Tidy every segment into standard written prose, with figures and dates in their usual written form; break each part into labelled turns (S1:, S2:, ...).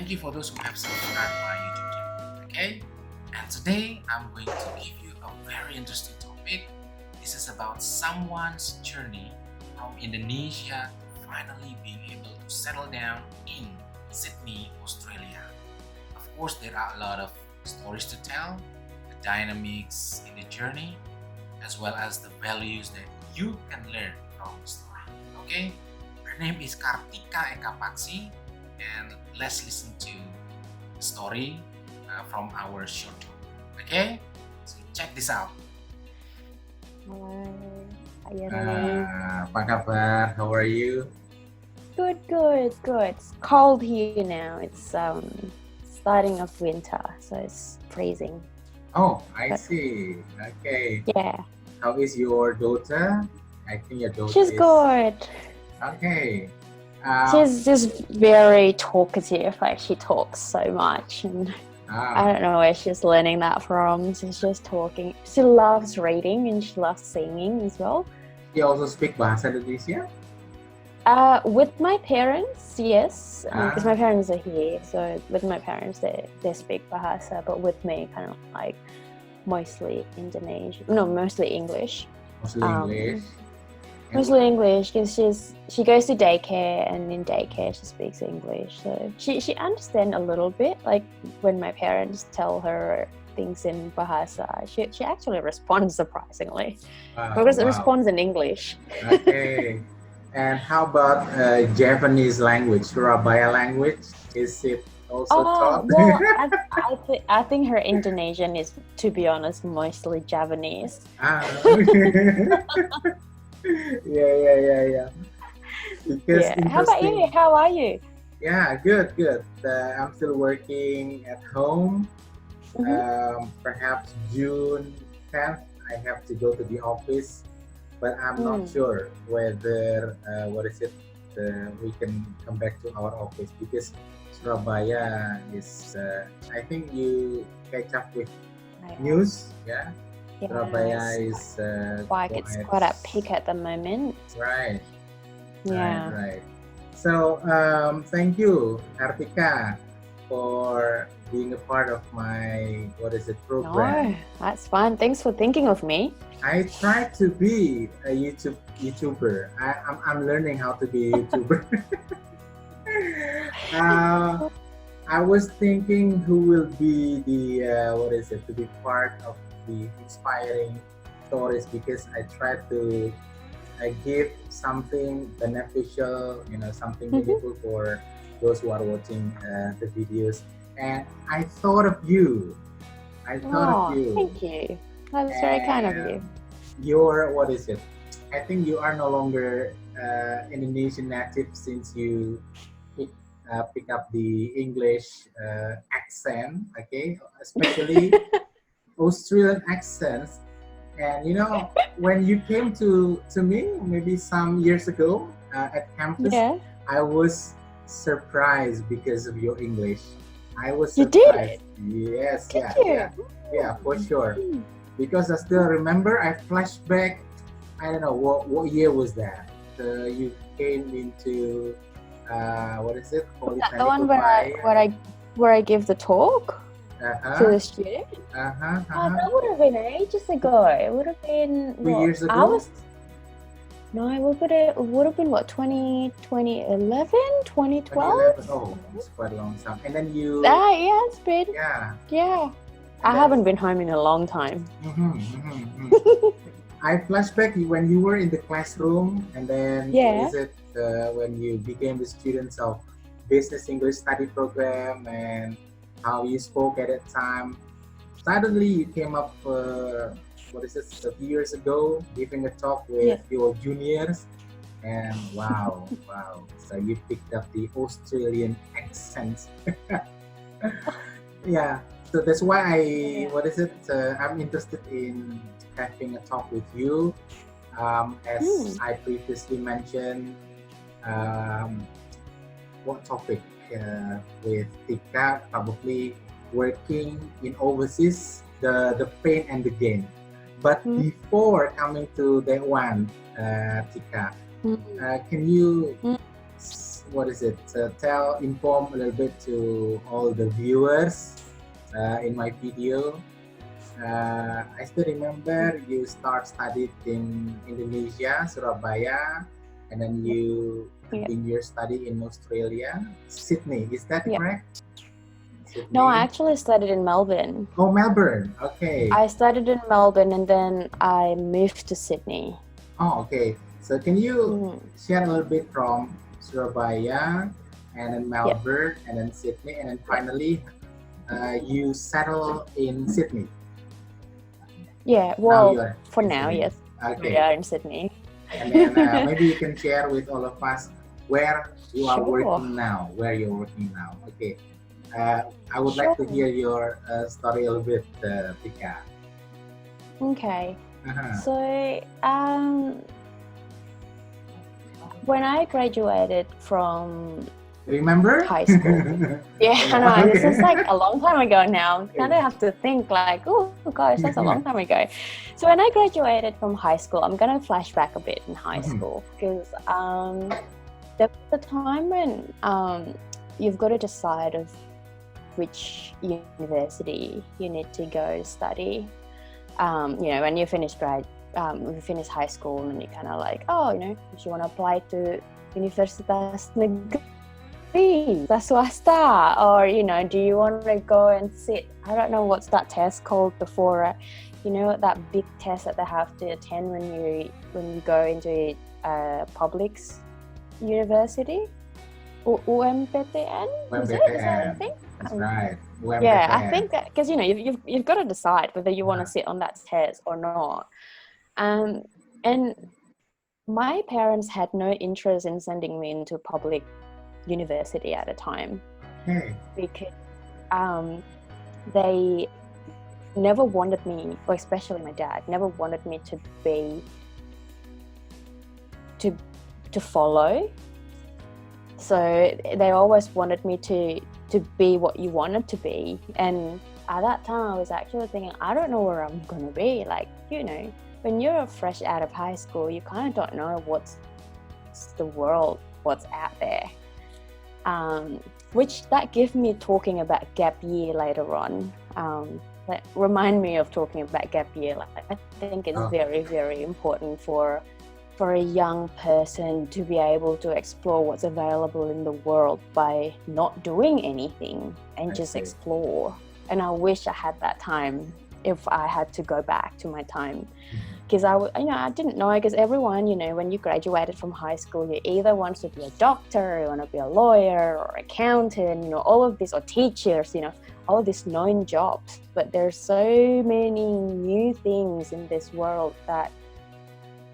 S1: thank you for those who have subscribed my YouTube channel. Okay, and today I'm going to give you a very interesting topic. This is about someone's journey from Indonesia to finally being able to settle down in Sydney, Australia. Of course, there are a lot of stories to tell, the dynamics in the journey, as well as the values that you can learn from the story. Okay, her name is Kartika Eka Paksi, and let's listen to the story from our short talk. Okay, so check this out.
S2: Hello, Ayana.
S1: Apa kabar? How are you?
S2: Good. It's cold here now. It's starting of winter, so it's freezing.
S1: Oh, I
S2: But
S1: see. Okay.
S2: yeah,
S1: How is your daughter? I think your daughter
S2: she's
S1: is
S2: good.
S1: okay. Um,
S2: She's just very talkative. Like she talks so much, and I don't know where she's learning that from. She's just talking. She loves reading and she loves singing as well.
S1: you also speak bahasa Indonesia?
S2: With my parents, yes, because my
S1: Ah,
S2: parents are here. So with my parents, they speak Bahasa, but with me, kind of like mostly Indonesian. No, mostly English.
S1: mostly
S2: Um,
S1: English. And
S2: Mostly English because she goes to daycare, and in daycare she speaks English. So she understands a little bit. Like when my parents tell her things in Bahasa, she actually responds surprisingly. Because it
S1: wow.
S2: responds in English.
S1: Okay. And how about Japanese language, Surabaya language? Is it also
S2: Oh
S1: taught?
S2: well, I think her Indonesian is, to be honest, mostly Javanese.
S1: Ah, yeah. Because
S2: Yeah. How about you?
S1: interesting.
S2: How are you?
S1: Yeah, good. I'm still working at home.
S2: Mm-hmm.
S1: Perhaps June 10th, I have to go to the office, but I'm not sure whether we can come back to our office because Surabaya is. I think you catch up with news, yeah. Surabaya
S2: Yes.
S1: is
S2: Like it's quite at peak at the moment.
S1: right.
S2: Yeah.
S1: Right. So thank you, Kartika, for being a part of my program.
S2: No, that's fine. Thanks for thinking of me.
S1: I try to be a YouTuber. I'm learning how to be a YouTuber. uh, I was thinking who will be the to be part of the inspiring stories because I try to give something beneficial, something meaningful for those who are watching the videos. And I thought of you.
S2: Thank you. That's very kind of you.
S1: And you're I think you are no longer Indonesian native since you pick up the English accent, okay, especially Australian accents. And when you came to me maybe some years ago at campus,
S2: Yeah.
S1: I was surprised because of your English. I was
S2: You
S1: surprised.
S2: did?
S1: Yes,
S2: Did
S1: yeah, for sure. Because I still remember, I flashback. I don't know what year was that. You came into
S2: The one where I give the talk to the student? That would have been ages ago. It would have been
S1: 2 years ago.
S2: It would have been what, 2011, 2012?
S1: Oh, it's quite a long time. And then you.
S2: Yeah, it's been.
S1: Yeah.
S2: I haven't been home in a long time.
S1: I flashback when you were in the classroom, and then when you became the students of Business English Study Program, and how you spoke at that time. Suddenly, you came up. A few years ago, giving a talk with your juniors, and wow. So you picked up the Australian accent. Yeah. So that's why I'm interested in having a talk with you. As I previously mentioned, what topic with Tika, probably working in overseas, the pain and the gain. But before coming to that one, Tika, can you
S3: what is it? Inform a little bit to all the viewers in my video. I still remember you studied in Indonesia, Surabaya, and then you continue your study in Australia, Sydney. Is that correct? Sydney?
S2: No, I actually studied in Melbourne.
S3: Oh, Melbourne. Okay.
S2: I studied in Melbourne and then I moved to Sydney.
S3: Oh, okay. So can you share a little bit from Surabaya and then Melbourne and then Sydney and then finally you settle in Sydney?
S2: Yeah, well, for now, yes.
S3: Okay.
S2: We are in Sydney.
S3: And then maybe you can share with all of us where you are working now. Where you're working now. Okay. I would like to hear your story a little bit, Tika.
S2: Okay. So, when I graduated from high school, I know, this is like a long time ago now. Kind of have to think like, oh gosh, that's a long time ago. So when I graduated from high school, I'm gonna flash back a bit in high school because there was a time when you've got to decide of which university you need to go study. When you finish high school and you're kind of like, if you want to apply to Universitas Negeri, swasta, or do you want to go and sit? I don't know what's that test called before. That big test that they have to attend when you go into a public university. UMPTN? Is that a thing?
S3: That's right.
S2: Yeah, I think that because you've got to decide whether you want to sit on that test or not. And my parents had no interest in sending me into public university at the time because they never wanted me, or especially my dad, never wanted me to follow. So they always wanted me to be what you wanted to be. And at that time I was actually thinking, I don't know where I'm going to be. Like, when you're fresh out of high school, you kind of don't know what's out there. Which that gives me talking about gap year later on. Remind me of talking about gap year. I think it's very, very important for a young person to be able to explore what's available in the world by not doing anything and just explore. And I wish I had that time if I had to go back to my time. Because I didn't know, because everyone, when you graduated from high school, you either want to be a doctor, you want to be a lawyer or accountant, all of this, or teachers, all of these known jobs. But there's so many new things in this world that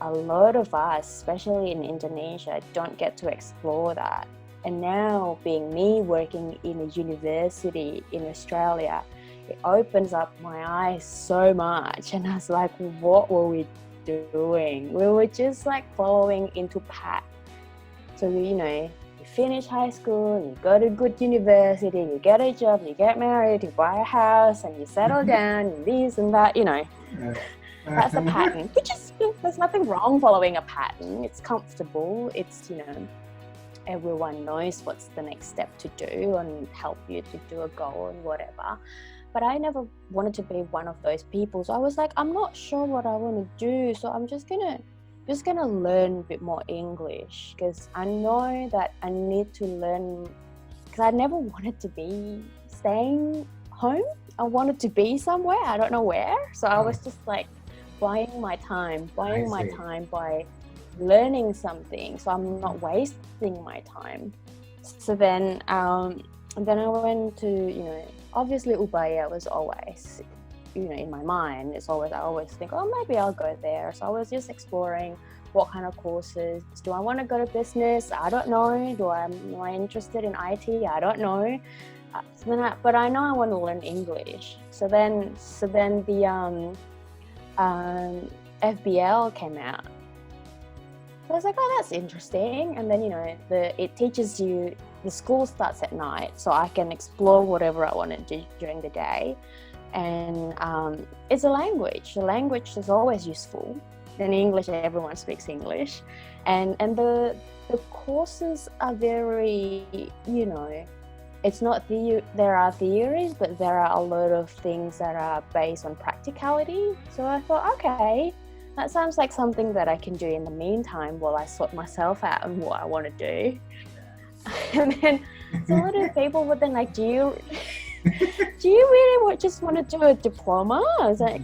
S2: a lot of us, especially in Indonesia, don't get to explore that. And now, being me working in a university in Australia, it opens up my eyes so much. And I was like, what were we doing? We were just like following into path. So, you finish high school, you go to a good university, you get a job, you get married, you buy a house, and you settle down, and this and that, That's a pattern, which is, there's nothing wrong following a pattern. It's comfortable. It's, everyone knows what's the next step to do and help you to do a goal and whatever. But I never wanted to be one of those people. So I was like, I'm not sure what I want to do. So I'm just gonna learn a bit more English, because I know that I need to learn, because I never wanted to be staying home. I wanted to be somewhere. I don't know where. So I was just like, buying my time by learning something, so I'm not wasting my time. So then I went to, obviously Ubaya was always, in my mind. I always think, maybe I'll go there. So I was just exploring what kind of courses. Do I want to go to business? I don't know. Am I interested in IT? I don't know. But I know I want to learn English. So then the FBL came out. So I was like, that's interesting. And then, it teaches you, the school starts at night, so I can explore whatever I want to do during the day. And it's a language. The language is always useful. In English, everyone speaks English. And the courses are very, it's not there are theories, but there are a lot of things that are based on practicality. So I thought, okay, that sounds like something that I can do in the meantime while I sort myself out and what I want to do. And then so a lot of people would then like, do you really just want to do a diploma? I was like,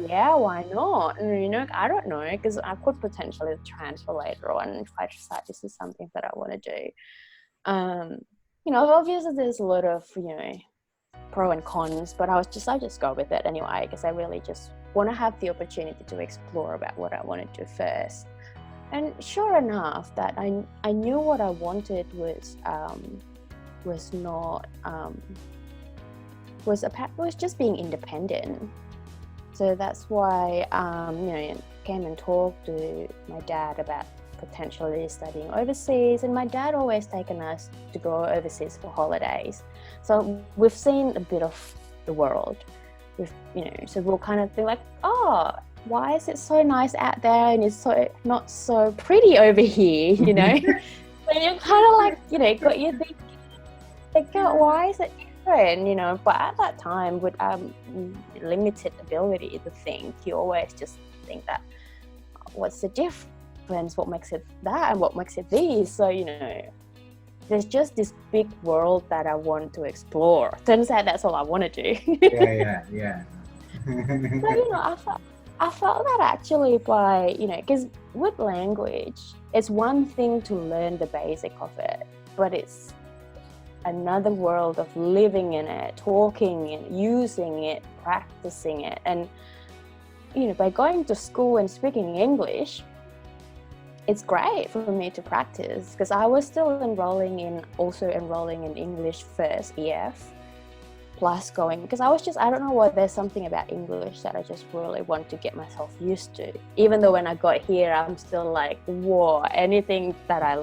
S2: yeah, why not? And I don't know, because I could potentially transfer later on if I decide this is something that I want to do. Obviously there's a lot of pro and cons, but I just go with it anyway, because I really just want to have the opportunity to explore about what I want to do first. And sure enough, that I knew what I wanted was just being independent. So that's why came and talked to my dad about potentially studying overseas, and my dad always taken us to go overseas for holidays. So we've seen a bit of the world. So we'll kind of be like, oh, why is it so nice out there and it's so not so pretty over here, So you're kind of like, got you thinking, why is it different, But at that time, with limited ability to think, you always just think that, what's the difference? What makes it that and what makes it this? So, there's just this big world that I want to explore. Turns out that's all I want to do.
S3: Yeah.
S2: So, I felt that actually by, because with language, it's one thing to learn the basic of it, but it's another world of living in it, talking it, using it, practicing it. And, by going to school and speaking English, it's great for me to practice, because I was still enrolling in English first, EF, plus going, because I don't know why, there's something about English that I just really want to get myself used to. Even though when I got here, I'm still like, whoa, anything that I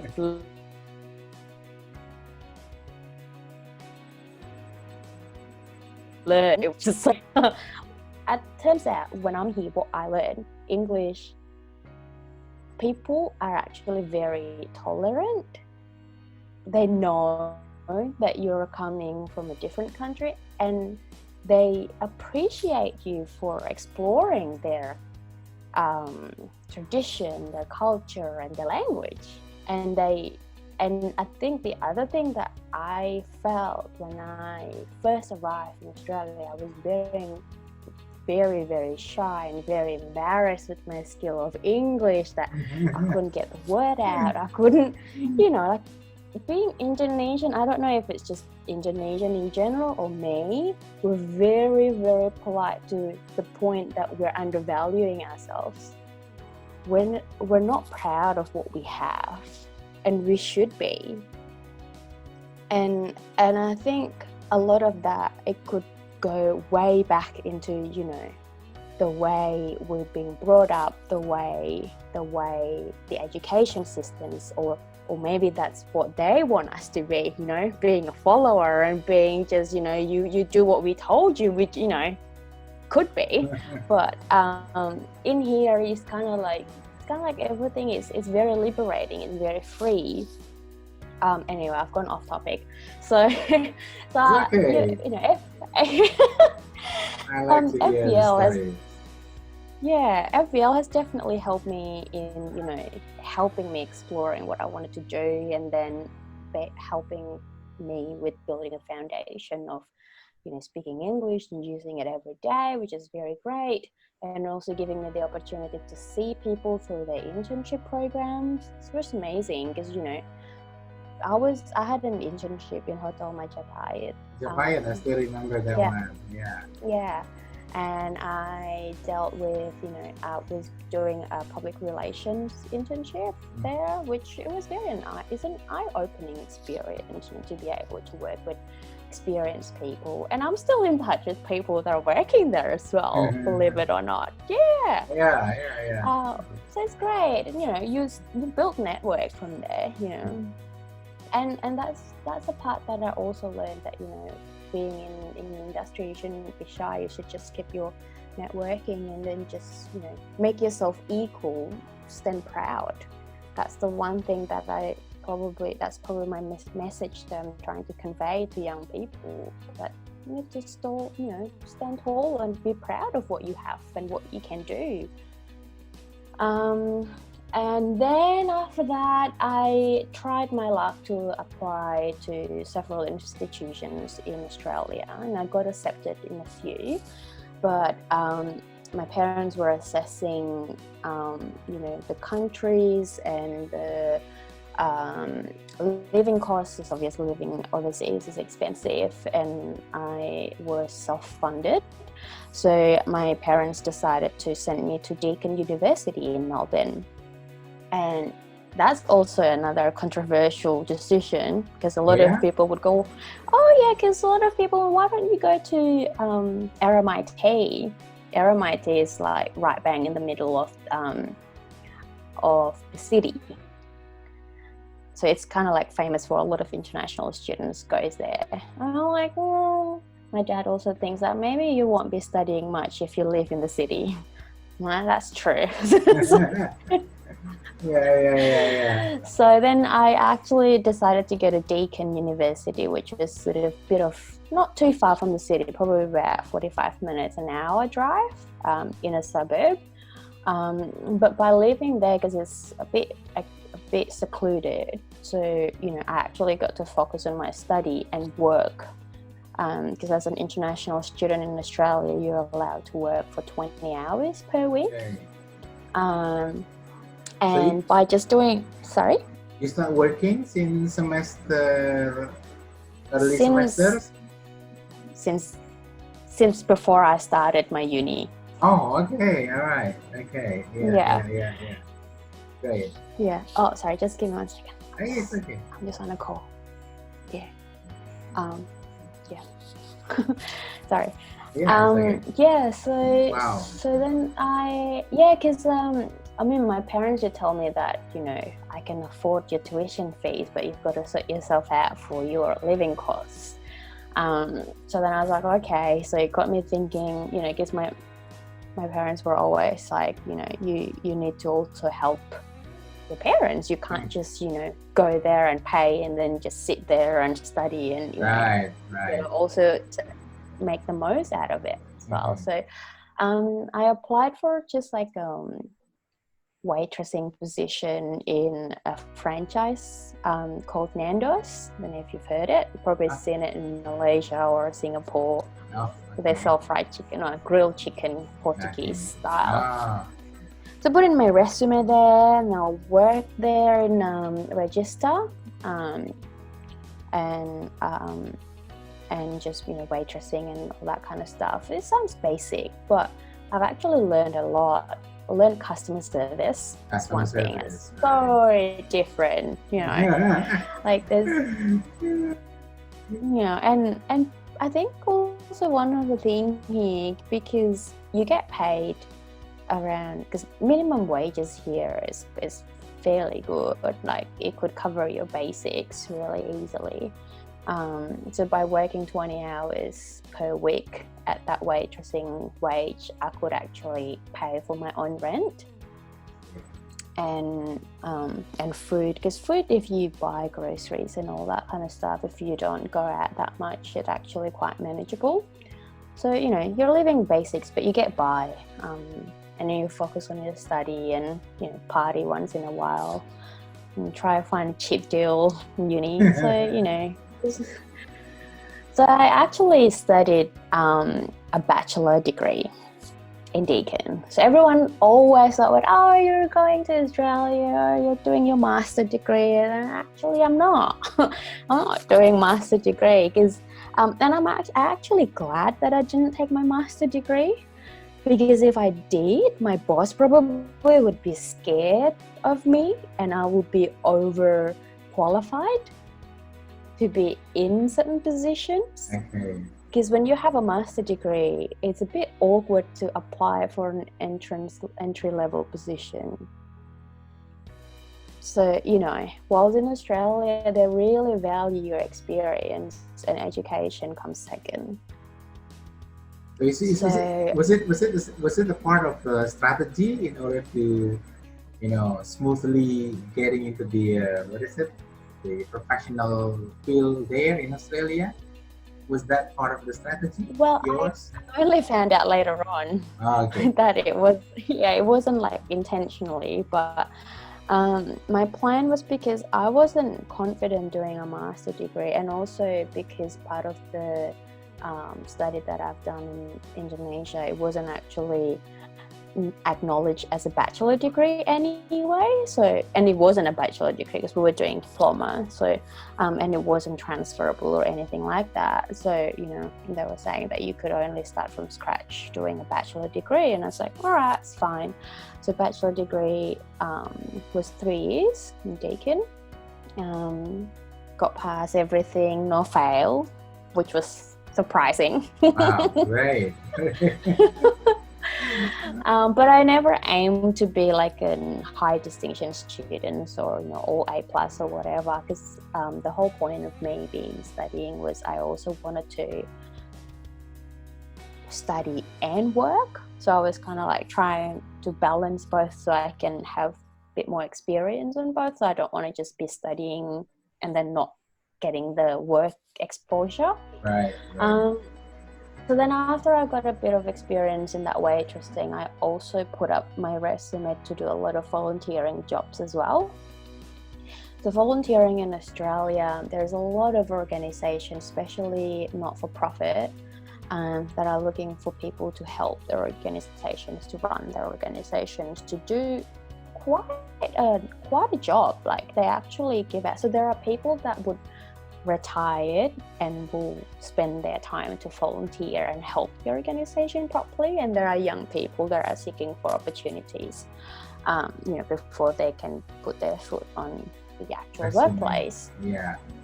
S2: learn, it was just like, it turns out when I'm here, what I learn, English, people are actually very tolerant. They know that you're coming from a different country, and they appreciate you for exploring their tradition, their culture, and their language. And I think the other thing that I felt when I first arrived in Australia, I was very, very shy and very embarrassed with my skill of English, that I couldn't get the word out. I couldn't, like being Indonesian, I don't know if it's just Indonesian in general or me, we're very, very polite to the point that we're undervaluing ourselves. We're not proud of what we have, and we should be. And I think a lot of that, it could go way back into, the way we've been brought up, the way the education systems, or maybe that's what they want us to be, being a follower and being just, you do what we told you, which, could be. But in here, it's kind of like everything is very liberating and very free. Anyway, I've gone off topic. So,
S3: Okay. I like to hear the story.
S2: FBL has definitely helped me in, helping me exploring what I wanted to do, and then helping me with building a foundation of, speaking English and using it every day, which is very great. And also giving me the opportunity to see people through their internship programs. It's just amazing, because, I had an internship in Hotel Majapahit.
S3: Japahit, I still remember that one.
S2: Yeah. And I dealt with, I was doing a public relations internship there, which it was it's an eye-opening experience to be able to work with experienced people. And I'm still in touch with people that are working there as well, believe it or not. Yeah. So it's great. And, you build network from there, And that's the part that I also learned, that, being in the industry, you shouldn't be shy. You should just keep your networking, and then just, make yourself equal, stand proud. That's the one thing that I that's probably my message that I'm trying to convey to young people, that you need to stand tall and be proud of what you have and what you can do. And then after that, I tried my luck to apply to several institutions in Australia, and I got accepted in a few. But my parents were assessing, the countries and the living costs. Obviously, living overseas is expensive, and I was self-funded. So my parents decided to send me to Deakin University in Melbourne. And that's also another controversial decision, because a lot of people would go, because a lot of people, why don't you go to RMIT? RMIT is like right bang in the middle of the city. So it's kind of like famous for a lot of international students goes there. And I'm like, my dad also thinks that maybe you won't be studying much if you live in the city. Well, that's true.
S3: Yeah.
S2: So then I actually decided to go to Deakin University, which was sort of a bit of not too far from the city, probably about 45 minutes, an hour drive in a suburb. But by living there, because it's a bit secluded, so I actually got to focus on my study and work. Because as an international student in Australia, you're allowed to work for 20 hours per week.
S3: Okay.
S2: And by just doing, sorry?
S3: You start working since early semesters?
S2: Since before I started my uni.
S3: Oh, okay, all right, okay, yeah. Great.
S2: Yeah. Oh, sorry. Just give me 1 second.
S3: Hey, it's okay.
S2: I'm just on a call. Yeah. Yeah. Sorry.
S3: Yeah. It's okay.
S2: Yeah. So.
S3: Wow.
S2: So then because my parents just told me that I can afford your tuition fees, but you've got to sort yourself out for your living costs. So then I was like, okay. So it got me thinking. Because my parents were always like, you need to also help your parents. You can't just go there and pay and then just sit there and study, and
S3: right.
S2: Also to make the most out of it as well. So I applied for just like waitressing position in a franchise called Nando's. I don't know if you've heard it. You've probably seen it in Malaysia or Singapore. They sell fried chicken or grilled chicken, Portuguese style. So I put in my resume there, and I'll work there in register and just waitressing and all that kind of stuff. It sounds basic, but I've actually learned a lot. I learned customer service. That's one thing. It's so different, like there's and I think also one of the things here, because you get paid around, because minimum wages here is fairly good, like it could cover your basics really easily. So by working 20 hours per week at that waitressing wage, I could actually pay for my own rent and food, because food, if you buy groceries and all that kind of stuff, if you don't go out that much, it's actually quite manageable. So you're living basics, but you get by, and then you focus on your study and party once in a while and try to find a cheap deal in uni. So I actually studied a bachelor degree in Deakin. So everyone always thought, you're going to Australia, you're doing your master degree. And actually, I'm not. I'm not doing master degree, because and I'm actually glad that I didn't take my master degree, because if I did, my boss probably would be scared of me, and I would be overqualified to be in certain positions.
S3: Okay.
S2: Because when you have a master degree, it's a bit awkward to apply for an entry-level position. So, whilst in Australia, they really value your experience, and education comes second.
S3: Was it a part of the strategy in order to, smoothly getting into the the professional field there in Australia? Was that part of the strategy
S2: Well,
S3: yours?
S2: I only found out later on
S3: Okay.
S2: that it wasn't like intentionally, but my plan was because I wasn't confident doing a master degree, and also because part of the study that I've done in Indonesia, it wasn't actually acknowledged as a bachelor degree anyway. So, and it wasn't a bachelor degree because we were doing diploma. So, and it wasn't transferable or anything like that. So, you know, they were saying that you could only start from scratch doing a bachelor degree, and I was like, all right, it's fine. So, bachelor degree was 3 years in Deakin. Got past everything, no fail, which was surprising.
S3: Wow, great.
S2: But I never aimed to be like a high distinction student or, you know, all A plus or whatever, because the whole point of me being studying was I also wanted to study and work. So I was kind of like trying to balance both so I can have a bit more experience on both. So I don't want to just be studying and then not getting the work exposure.
S3: Right.
S2: So then after I got a bit of experience in that waitressing, I also put up my resume to do a lot of volunteering jobs as well. So volunteering in Australia, there's a lot of organizations, especially not-for-profit, that are looking for people to help their organizations, to run their organizations, to do quite a job. Like they actually give out. So there are people that would retired and will spend their time to volunteer and help the organization properly, and there are young people that are seeking for opportunities, you know, before they can put their foot on the actual workplace.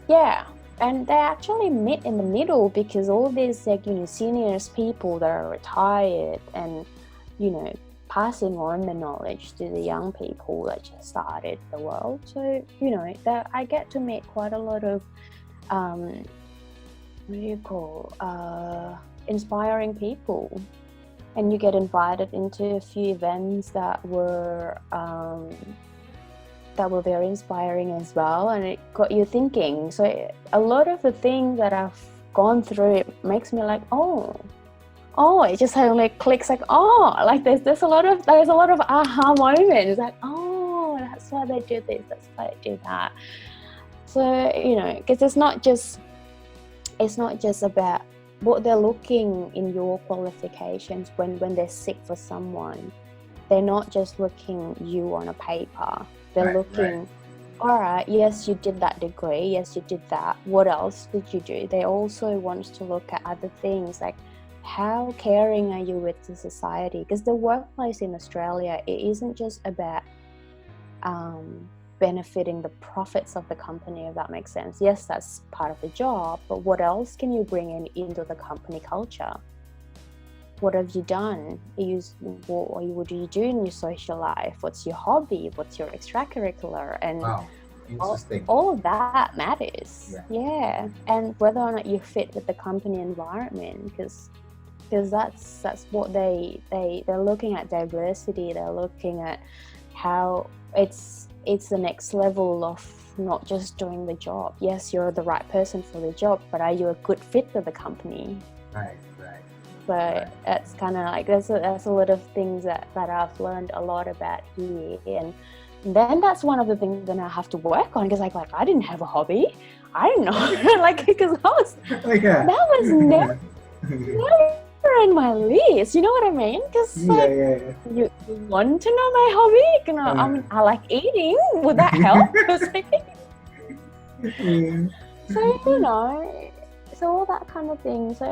S2: Yeah, and they actually meet in the middle, because all these, like, you know, seniors people that are retired and, you know, passing on the knowledge to the young people that just started the world. So, you know, that I get to meet quite a lot of inspiring people, and you get invited into a few events that were very inspiring as well, and it got you thinking. So a lot of the things that I've gone through, it makes me like, oh, it just suddenly clicks, like, oh, like there's a lot of aha moments, like, oh, that's why they do this, that's why they do that. So, you know, because it's not just about what they're looking in your qualifications when they seek for someone. They're not just looking you on a paper. They're looking, all right, yes, you did that degree, yes, you did that. What else did you do? They also want to look at other things, like how caring are you with the society? Because the workplace in Australia, it isn't just about benefiting the profits of the company, if that makes sense. Yes, that's part of the job, but what else can you bring into the company culture? What have you done? What do you do in your social life? What's your hobby? What's your extracurricular? And
S3: wow, interesting.
S2: all of that matters. Yeah, and whether or not you fit with the company environment, because that's what they're looking at. Diversity. They're looking at how it's the next level of not just doing the job. Yes, you're the right person for the job, but are you a good fit for the company?
S3: Right.
S2: So it's kind of like there's a lot of things that I've learned a lot about here, and then that's one of the things that I have to work on, because like I didn't have a hobby. I didn't know, like, because that was never in my list. You know what I mean? Because you want to know my hobby? You know, I like eating. Would that help? So, you know, so all that kind of thing. So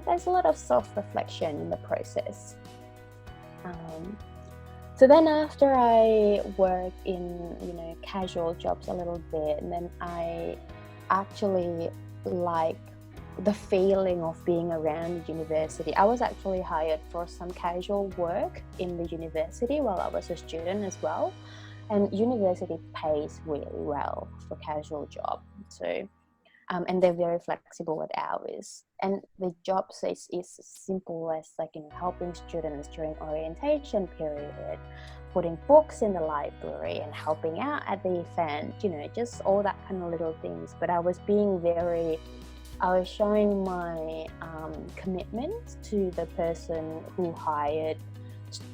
S2: there's a lot of self-reflection in the process. So then after I worked in, you know, casual jobs a little bit, and then I actually like the feeling of being around the university. I was actually hired for some casual work in the university while I was a student as well. And university pays really well for casual job. So, and they're very flexible with hours. And the job is simple as, like, you know, helping students during orientation period, putting books in the library and helping out at the event, just all that kind of little things. But I was showing my commitment to the person who hired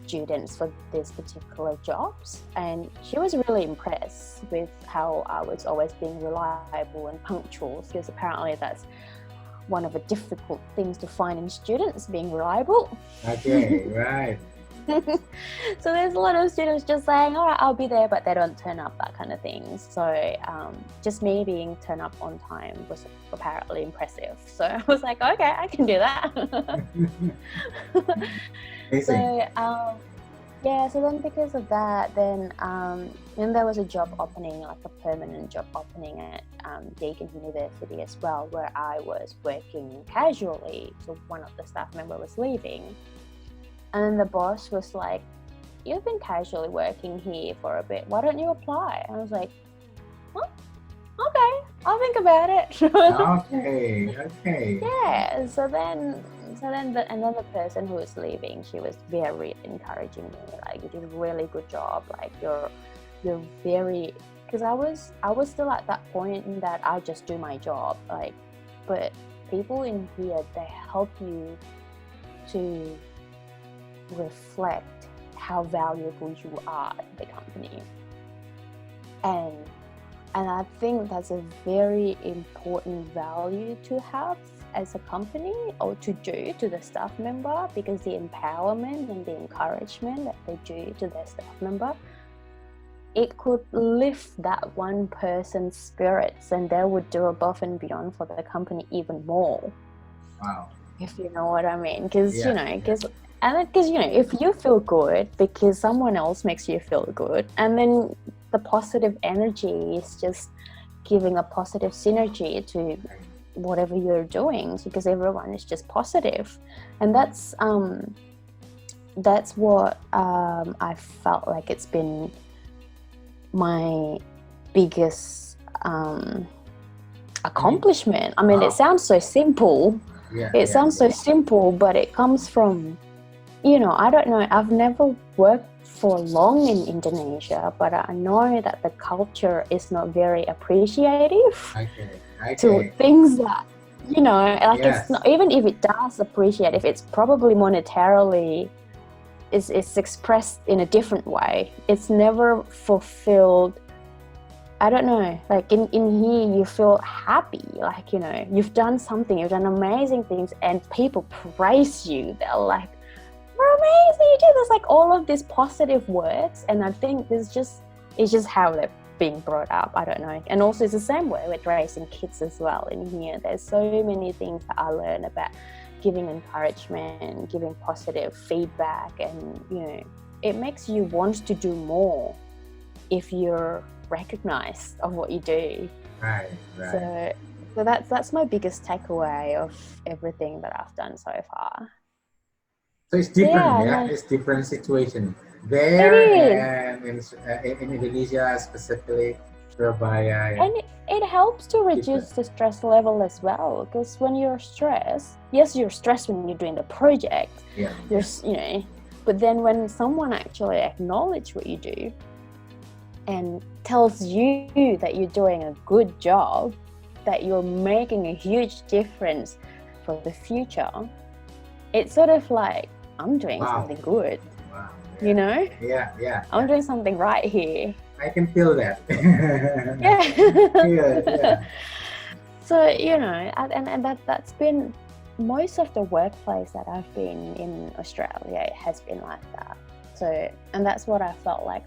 S2: students for these particular jobs, and she was really impressed with how I was always being reliable and punctual, because apparently that's one of the difficult things to find in students, being reliable.
S3: Okay, right.
S2: So there's a lot of students just saying, all right, I'll be there, but they don't turn up, that kind of thing. So just me being turn up on time was apparently impressive. So I was like, okay, I can do that. So then because of that, then there was a job opening, like a permanent job opening at Deakin University as well, where I was working casually. So one of the staff members was leaving. And then the boss was like, you've been casually working here for a bit, why don't you apply? And I was like, oh, okay, I'll think about it.
S3: Okay.
S2: Yeah, so then another person who was leaving, she was very encouraging me, like, you did a really good job, like you're very, because I was still at that point that I just do my job, like, but people in here, they help you to reflect how valuable you are at the company, and I think that's a very important value to have as a company, or to do to the staff member, because the empowerment and the encouragement that they do to their staff member, it could lift that one person's spirits, and they would do above and beyond for the company even more.
S3: Wow.
S2: If you know what I mean, because if you feel good because someone else makes you feel good, and then the positive energy is just giving a positive synergy to whatever you're doing, because everyone is just positive, and that's what I felt like it's been my biggest accomplishment. I mean,
S3: Wow.
S2: It sounds so simple. Sounds so simple, but it comes from, I don't know, I've never worked for long in Indonesia, but I know that the culture is not very appreciative to things that, it's not, even if it does appreciate, if it's probably monetarily, it's expressed in a different way. It's never fulfilled. I don't know, like in here you feel happy, like, you've done something, you've done amazing things, and people praise you. They're like, we're amazing, you did this, like all of these positive words. And I think it's just how they're being brought up. I don't know. And also it's the same way with raising kids as well in here. There's so many things that I learn about giving encouragement, giving positive feedback, and it makes you want to do more if you're recognized of what you do.
S3: Right.
S2: So that's my biggest takeaway of everything that I've done so far.
S3: So it's different, it's different situation there and in Indonesia, specifically Surabaya.
S2: And it helps to reduce the stress level as well, because when you're stressed, yes, you're stressed when you're doing the project. But then when someone actually acknowledges what you do and tells you that you're doing a good job, that you're making a huge difference for the future, it's sort of like, I'm doing something good.
S3: Wow.
S2: I'm doing something right here.
S3: I can feel that.
S2: So and that's been most of the workplace that I've been in Australia, it has been like that. So, and that's what I felt like,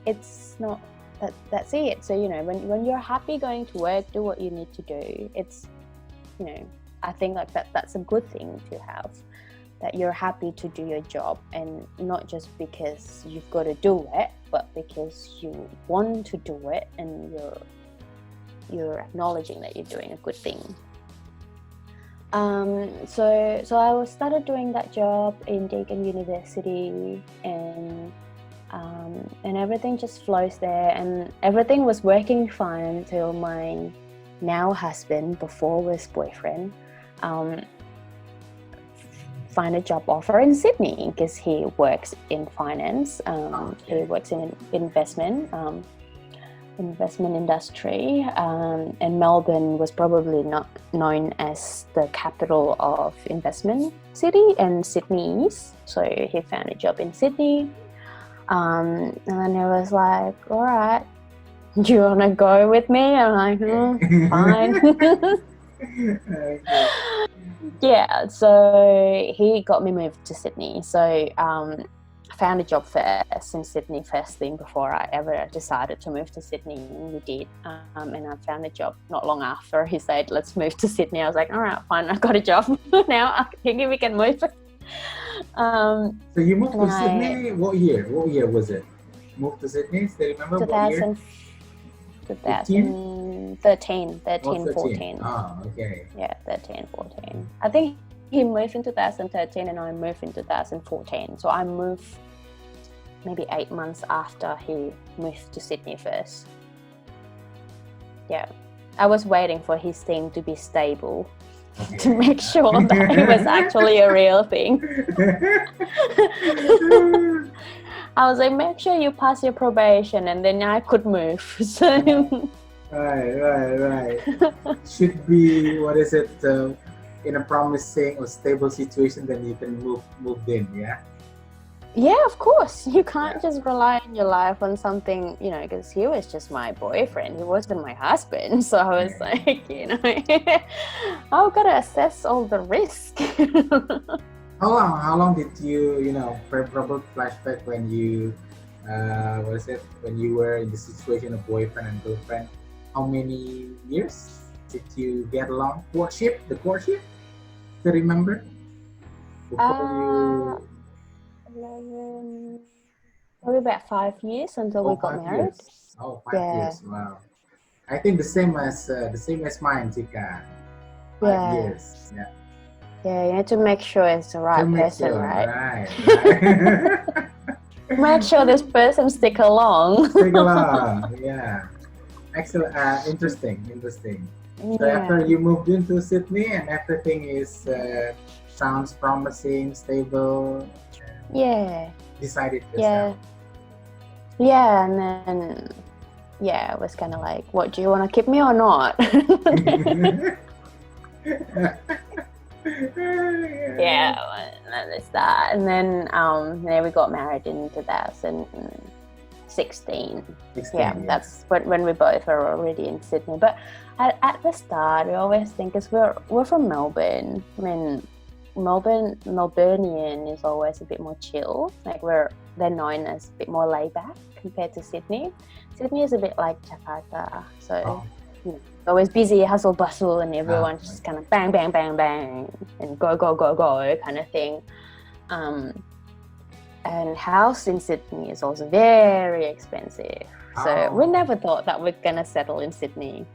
S2: it's not that's it. So when you're happy going to work, do what you need to do. It's I think like that's a good thing to have, that you're happy to do your job, and not just because you've got to do it, but because you want to do it, and you're acknowledging that you're doing a good thing. So I started doing that job in Deakin University, and everything just flows there, and everything was working fine until my now husband, before was boyfriend, find a job offer in Sydney because he works in finance. He works in investment industry, and Melbourne was probably not known as the capital of investment city, and Sydney is. So he found a job in Sydney, and then he was like, all right, do you want to go with me? I'm like, fine.
S3: Okay.
S2: Yeah, so he got me moved to Sydney. So I found a job first in Sydney first thing before I ever decided to move to Sydney. And we did, and I found a job not long after he said, let's move to Sydney. I was like, all right, fine, I got a job. Now I think we can move.
S3: So you moved to Sydney, what year? What year was it? Moved to Sydney, do you remember what year?
S2: 2013, 14.
S3: Oh, okay.
S2: Yeah, 13, 14. I think he moved in 2013 and I moved in 2014. So I moved maybe 8 months after he moved to Sydney first. Yeah. I was waiting for his thing to be stable to make sure that it was actually a real thing. I was like, make sure you pass your probation and then I could move. So
S3: Right. Should be, what is it, in a promising or stable situation, then you can move in, yeah?
S2: yeah, of course. You can't just rely on your life on something, because he was just my boyfriend. He wasn't my husband. So I was like, I've got to assess all the risk.
S3: How long did you, probably flashback when you, when you were in the situation of boyfriend and girlfriend? How many years did you get along? The courtship? Do you remember? Before
S2: 11, probably about 5 years until we got married.
S3: Years. Oh, 5 years. Wow. I think the same as mine, Tika. 5 years. Yeah.
S2: Yeah, you need to make sure it's the right person, right?
S3: Right.
S2: Make sure this person stick along.
S3: Yeah. Excellent. Interesting.
S2: Yeah.
S3: So after you moved into Sydney and everything is sounds promising, stable.
S2: Yeah.
S3: Decided yourself.
S2: Yeah, and then it was kind of like, what, do you want to keep me or not? Yeah, that's that. And then we got married in 2016. Yeah, that's when we both were already in Sydney. But at the start, we always think, because we're from Melbourne. I mean, Melburnian is always a bit more chill. Like they're known as a bit more laid back compared to Sydney. Sydney is a bit like Jakarta, so always busy, hustle bustle, and everyone just kind of bang bang bang bang and go kind of thing. And house in Sydney is also very expensive. So we never thought that we're gonna settle in Sydney.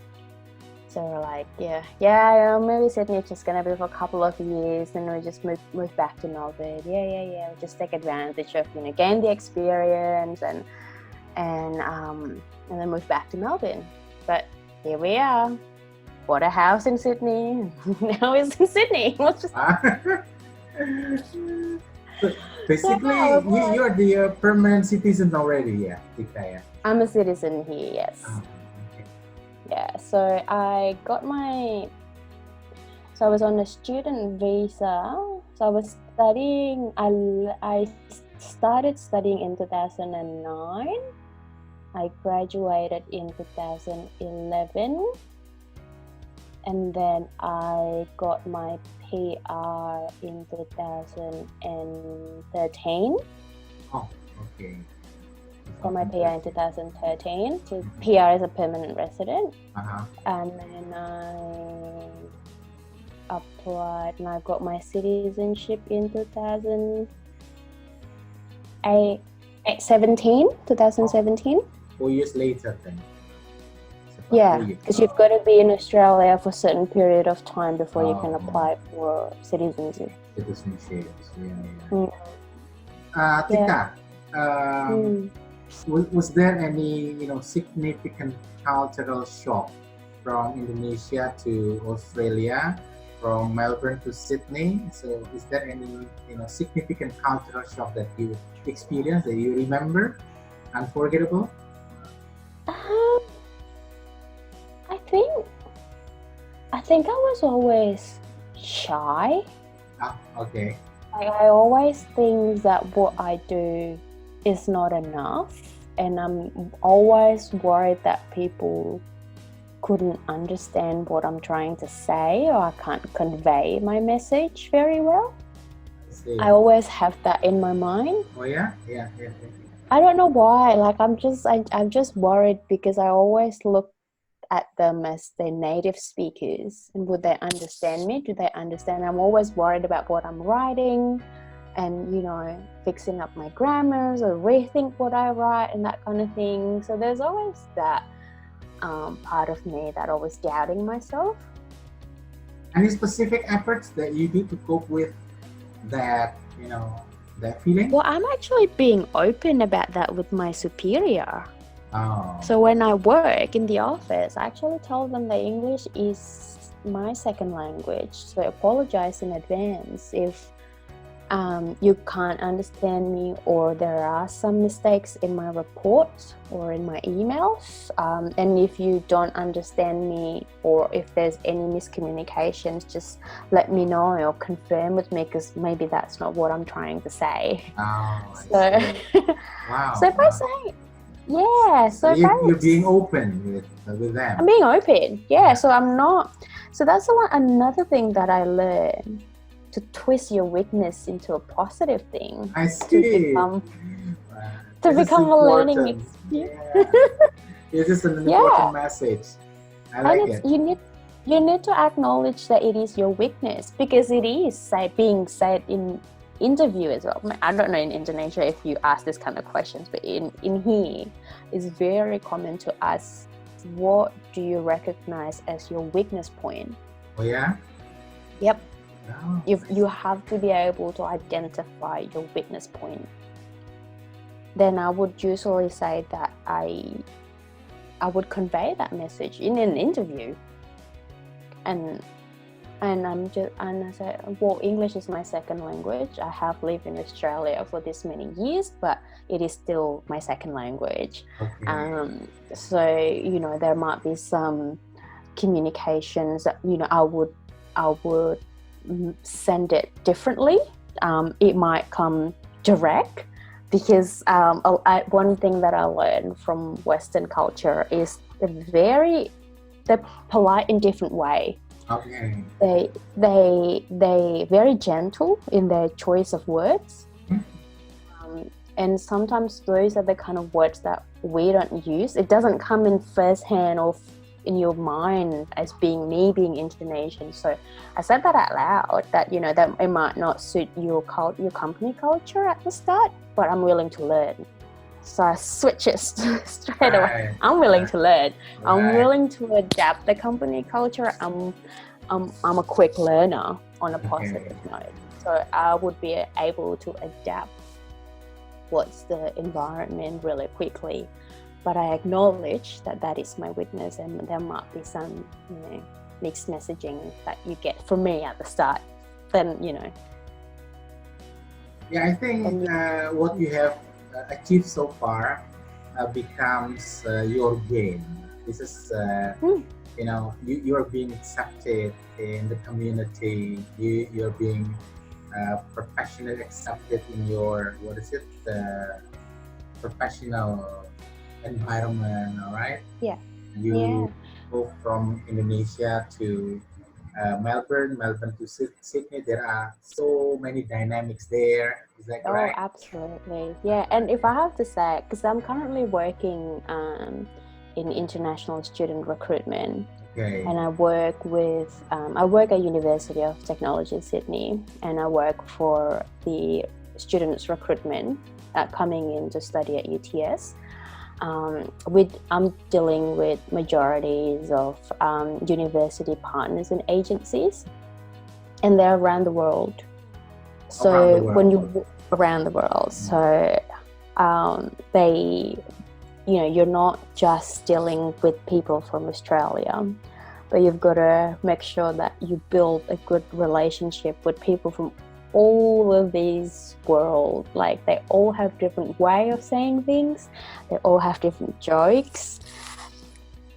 S2: So we're like, maybe Sydney is just gonna be for a couple of years, and we just move back to Melbourne. Yeah. We just take advantage of gain the experience and then move back to Melbourne. But here we are. Bought a house in Sydney. Now it's in Sydney.
S3: Basically, you're the permanent citizen already, yeah, Tika, yeah?
S2: I'm a citizen here, yes.
S3: Okay.
S2: Yeah, so I was on a student visa. So I was studying, I started studying in 2009. I graduated in 2011. And then I got my PR in 2013.
S3: Oh, okay.
S2: Got my PR in 2013. So PR is a permanent resident.
S3: Uh-huh.
S2: And then I applied and I got my citizenship in 2017.
S3: 4 years later then.
S2: Yeah, because you've got to be in Australia for a certain period of time before you can apply for citizenship.
S3: Tika, was there any significant cultural shock from Indonesia to Australia from Melbourne to Sydney. So, is there any significant cultural shock that you experienced that you remember, unforgettable?
S2: Um, I think I was always shy.
S3: Ah, okay.
S2: Like, I always think that what I do is not enough, and I'm always worried that people couldn't understand what I'm trying to say, or I can't convey my message very well.
S3: I see.
S2: I always have that in my mind.
S3: Oh yeah, yeah, yeah.
S2: I don't know why. Like, I'm just worried because I always look at them as their native speakers, and would they understand me? Do they understand? I'm always worried about what I'm writing, and fixing up my grammars or rethink what I write and that kind of thing. So there's always that part of me that always doubting myself.
S3: Any specific efforts that you do to cope with that, that feeling?
S2: Well, I'm actually being open about that with my superior.
S3: Oh.
S2: So when I work in the office, I actually tell them that English is my second language. So I apologize in advance if you can't understand me, or there are some mistakes in my reports or in my emails. And if you don't understand me, or if there's any miscommunications, just let me know or confirm with me, because maybe that's not what I'm trying to say.
S3: Oh,
S2: So,
S3: wow.
S2: so if I say, yeah, so
S3: you're being open with them.
S2: I'm being open, yeah. So I'm not. So that's another thing that I learned, to twist your weakness into a positive thing.
S3: I see.
S2: To become a learning experience.
S3: Yeah. This is an important message. I like it.
S2: You need to acknowledge that it is your weakness, because it is being said in interview as well. I don't know in Indonesia if you ask this kind of questions, but in here, it's very common to ask, what do you recognize as your weakness point?
S3: Oh yeah?
S2: Yep.
S3: Oh,
S2: You have to be able to identify your weakness point. Then I would usually say that I would convey that message in an interview, and I say, well, English is my second language. I have lived in Australia for this many years, but it is still my second language.
S3: okay.
S2: So there might be some communications that I would send it differently. It might come direct, because one thing that I learned from Western culture is they're polite in different way.
S3: Okay.
S2: They very gentle in their choice of words, and sometimes those are the kind of words that we don't use. It doesn't come in first hand or in your mind as being Indonesian. So I said that out loud, that that it might not suit your company culture at the start, but I'm willing to learn. So I switch it straight away. I'm willing to learn. I'm willing to adapt the company culture. I'm a quick learner on a positive note. So I would be able to adapt what's the environment really quickly. But I acknowledge that is my weakness, and there might be some mixed messaging that you get from me at the start. Then
S3: Yeah, I think what you have achieved so far becomes your game. This is you are being accepted in the community. You're being professionally accepted in your professional environment. All right.
S2: Yeah.
S3: You go from Indonesia to Melbourne to Sydney. There are so many dynamics there. Is that correct?
S2: Oh, absolutely. Yeah. And if I have to say, because I'm currently working in international student recruitment.
S3: Okay.
S2: And I work at University of Technology Sydney, and I work for the students recruitment coming in to study at UTS. I'm dealing with majorities of university partners and agencies, and they're around the world. So around the world, so they, you're not just dealing with people from Australia. but you've got to make sure that you build a good relationship with people from all of these world. Like, they all have different way of saying things, they all have different jokes,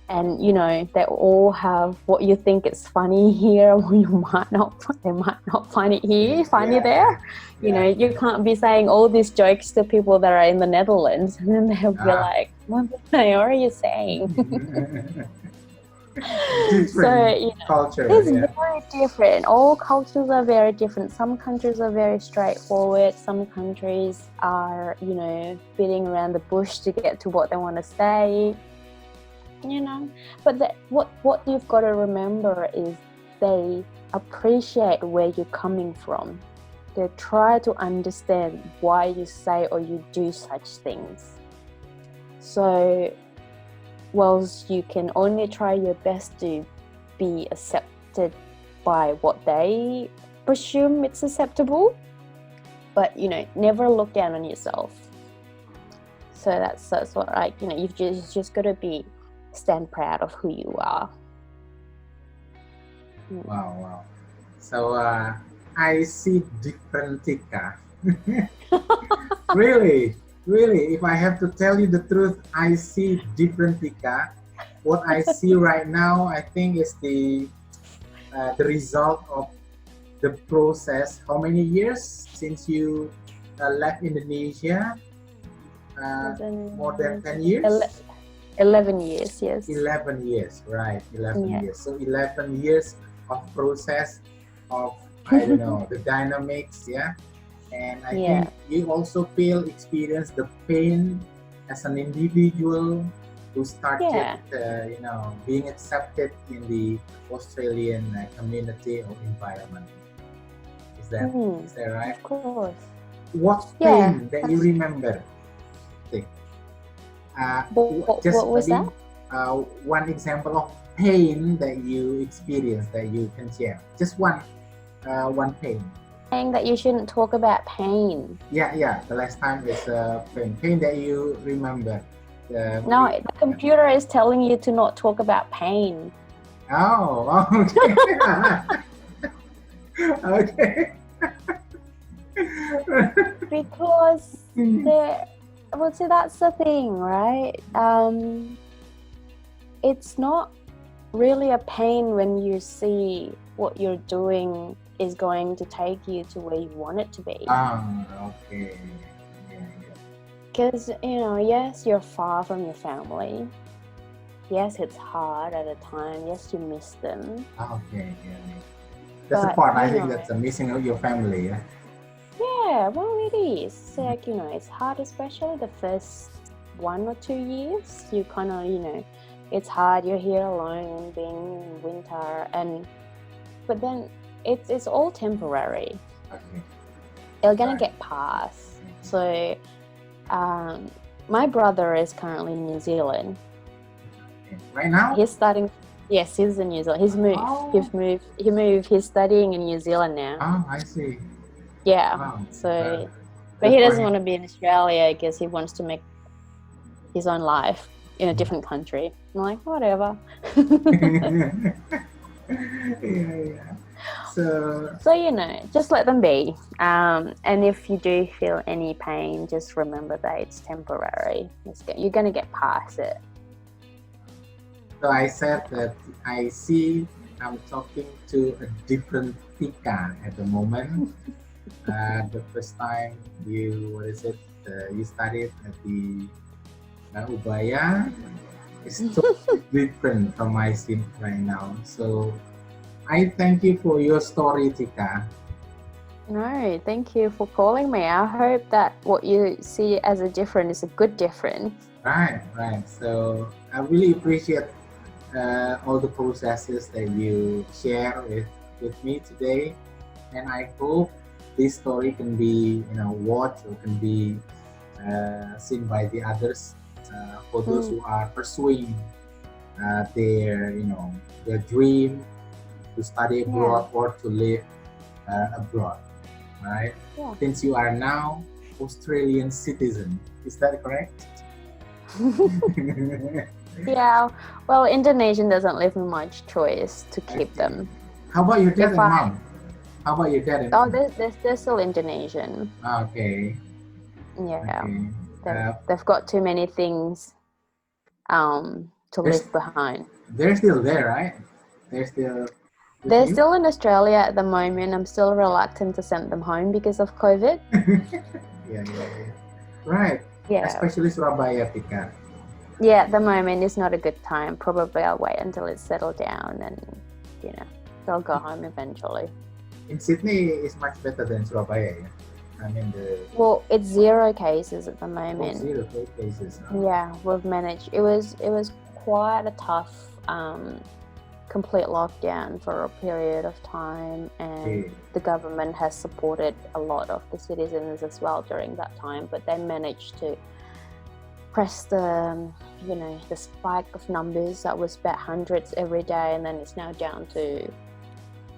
S2: and you know, they all have what you think is funny here, they might not find it here funny there. You know, you can't be saying all these jokes to people that are in the Netherlands, and then they'll be like, what the hell are you saying?
S3: Different
S2: you know,
S3: culture.
S2: it's very different. All cultures are very different. Some countries are very straightforward. Some countries are, you know, beating around the bush to get to what they want to say. You know, but what you've got to remember is they appreciate where you're coming from. They try to understand why you say or you do such things. So whilst you can only try your best to be accepted by what they presume it's acceptable, but you know, never look down on yourself. So that's what, like, you know, you've just got to stand proud of who you are.
S3: Wow. So I see different Tika. Really, if I have to tell you the truth, I see different Tika. What I see right now, I think, is the result of the process. How many years since you left Indonesia? More than 10 years?
S2: 11 years, yes.
S3: 11 years, right. 11
S2: Yeah.
S3: years. So 11 years of process of, I don't know, the dynamics, yeah. And I think you also experience the pain as an individual who started, you know, being accepted in the Australian community or environment. Is that right?
S2: Of course.
S3: What pain that you remember?
S2: What was that?
S3: One example of pain that you experienced that you can share. Just one pain.
S2: Saying that you shouldn't talk about pain.
S3: Yeah. The last time is pain that you remember.
S2: No, the computer is telling you to not talk about pain.
S3: Oh, okay. Okay.
S2: Because well, see, that's the thing, right? It's not really a pain when you see what you're doing is going to take you to where you want it to be.
S3: Okay.
S2: Because, you know, yes, you're far from your family. Yes, it's hard at a time. Yes, you miss them.
S3: Okay, That's the part, I think, that's a missing of your family, yeah?
S2: Yeah, well, it is. Like, you know, it's hard, especially the first 1 or 2 years. You kind of, you know, it's hard. You're here alone, being in winter, but then it's all temporary.
S3: Okay.
S2: You're gonna get past. So, my brother is currently in New Zealand.
S3: Right now?
S2: He's studying. Yes, he's in New Zealand. He's moved. He moved. He's studying in New Zealand now.
S3: Oh, I see.
S2: Yeah.
S3: Wow.
S2: So, but he doesn't want to be in Australia because he wants to make his own life in a different country. I'm like, whatever.
S3: Yeah. So,
S2: you know, just let them be. And if you do feel any pain, just remember that it's temporary. You're going to get past it.
S3: So I said that I'm talking to a different Tika at the moment. The first time you studied at the Ubaya is totally different from my scene right now. So I thank you for your story, Tika.
S2: No, thank you for calling me. I hope that what you see as a different is a good difference.
S3: Right. So I really appreciate all the processes that you share with me today, and I hope this story can be, you know, watched or can be seen by the others for those who are pursuing their dream to study abroad or to live abroad, right?
S2: Yeah.
S3: Since you are now Australian citizen, is that correct?
S2: Yeah, well, Indonesian doesn't leave me much choice to keep them.
S3: How about your dad
S2: If
S3: and
S2: I,
S3: mom? How about your dad and
S2: oh,
S3: mom?
S2: they're still Indonesian.
S3: Okay,
S2: Yeah,
S3: okay.
S2: they've got too many things to
S3: They're,
S2: leave behind.
S3: they're still there, right? They're still with
S2: They're
S3: you?
S2: still in Australia at the moment. I'm still reluctant to send them home because of COVID.
S3: Yeah, yeah, yeah. Right.
S2: Yeah.
S3: Especially Surabaya, Tika.
S2: Yeah, at the moment is not a good time. Probably I'll wait until it's settled down and, you know, they'll go home eventually.
S3: In Sydney is much better than Surabaya, yeah. I mean the
S2: Well, it's 0 cases at the moment.
S3: zero cases.
S2: Yeah, we've managed. It was quite a tough complete lockdown for a period of time, and
S3: Okay.
S2: the government has supported a lot of the citizens as well during that time, but they managed to press the the spike of numbers that was about hundreds every day, and then it's now down to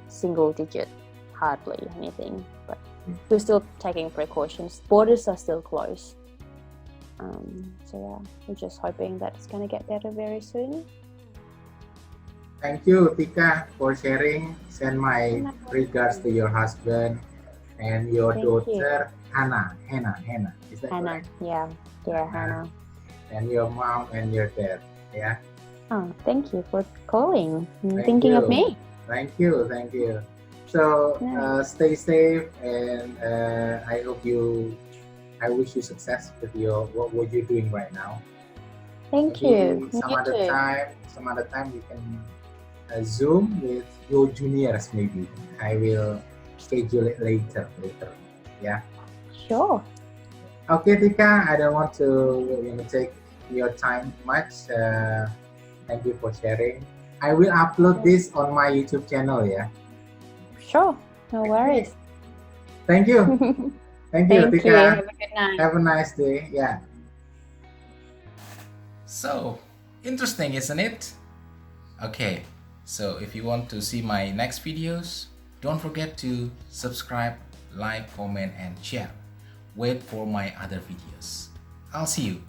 S2: single digit, hardly anything. But we're still taking precautions. Borders are still closed. So yeah, we're just hoping that it's going to get better very soon.
S3: Thank you, Tika, for sharing. Send my regards to your husband and your
S2: Thank you.
S3: daughter, Hannah. Is that
S2: Hannah,
S3: correct?
S2: yeah, Hannah.
S3: And your mom and your dad. Yeah.
S2: Oh, thank you for calling and
S3: Thank
S2: thinking of
S3: you.
S2: me.
S3: Thank you. So
S2: Yeah.
S3: stay safe, and I wish you success with what you're doing right now.
S2: Thank
S3: Maybe
S2: you. You too.
S3: some other time we can Zoom with your juniors. Maybe I will schedule it later. Yeah.
S2: Sure.
S3: Okay, Tika. I don't want to take your time much. Thank you for sharing. I will upload this on my YouTube channel. Yeah.
S2: Sure. No worries.
S3: Thank you. Thank you,
S2: Thank you.
S3: Tika.
S2: Have a good night.
S3: Have a nice day. Yeah.
S1: So, interesting, isn't it? Okay, so if you want to see my next videos, don't forget to subscribe, like, comment, and share. Wait for my other videos. I'll see you.